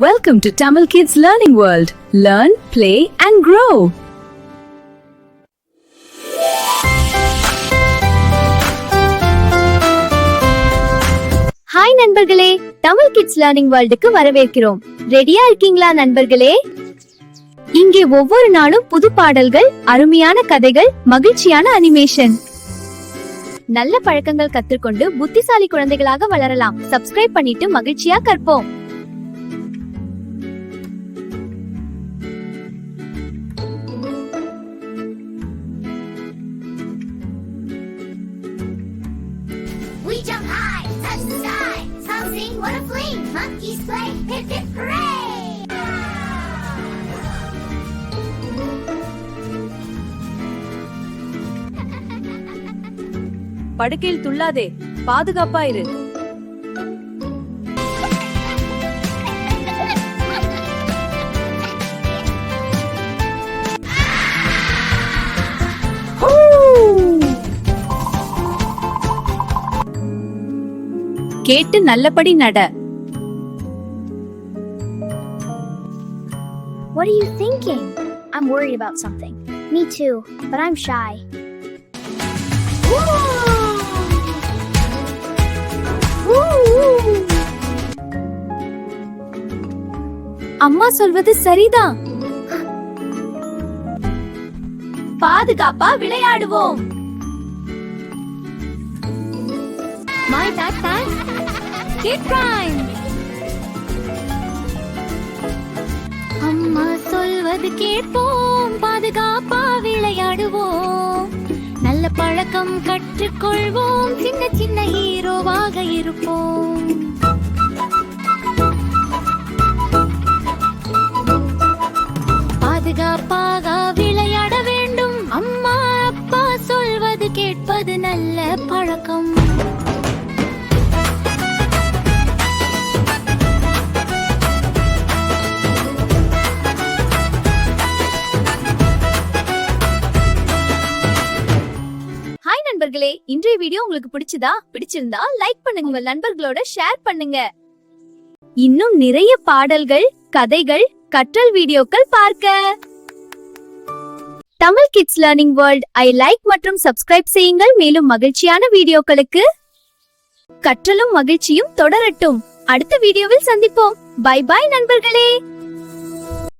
Welcome to Tamil Kids Learning World. Learn, play and grow. Hi நண்பர்களே, Tamil kids learning வேர்ல்டுக்கு வரவேற்கிறோம். ரெடியா இருக்கீங்களா நண்பர்களே? இங்கே ஒவ்வொரு நாளும் புது பாடல்கள், அருமையான கதைகள், மகிழ்ச்சியான அனிமேஷன். நல்ல பழக்கங்கள் கற்றுக்கொண்டு புத்திசாலி குழந்தைகளாக வளரலாம். சப்ஸ்கிரைப் பண்ணிட்டு மகிழ்ச்சியா கற்போம். We jump high, touch the sky. Some sing, what a fling. Monkeys play, hip hip hooray. படுக்கையில் துள்ளாதே, பாதுகாப்பா இரு. கேட்டு நல்லபடி நட. What are you thinking? I'm worried about something. Me too, but I'm shy. அம்மா சொல்வது சரிதான். பாதுகாப்பா விளையாடுவோம். My backpack. Kid Prime. அம்மா சொல்வது கேட்போம், பாதுகாப்பா விளையாடுவோம். நல்ல பழக்கம் கற்றுக்கொள்வோம், சின்ன சின்ன ஹீரோவாக இருப்போம். பாதுகாப்பாக விளையாட வேண்டும். அம்மா அப்பா சொல்வது கேட்பது நல்ல பழக்கம். ஹாய் நண்பர்களே, இன்றைய வீடியோ உங்களுக்கு பிடிச்சிருந்தா லைக் பண்ணுங்க, உங்க நண்பர்களோட ஷேர் பண்ணுங்க. இன்னும் நிறைய பாடல்கள், கதைகள், கற்றல் வீடியோக்கள் பார்க்க Tamil kids learning world like மற்றும் சப்ஸ்கிரைப் செய்யுங்கள். மேலும் மகிழ்ச்சியான வீடியோக்களுக்கு கற்றலும் மகிழ்ச்சியும் தொடரட்டும். அடுத்த வீடியோவில் சந்திப்போம். பை பாய் நண்பர்களே.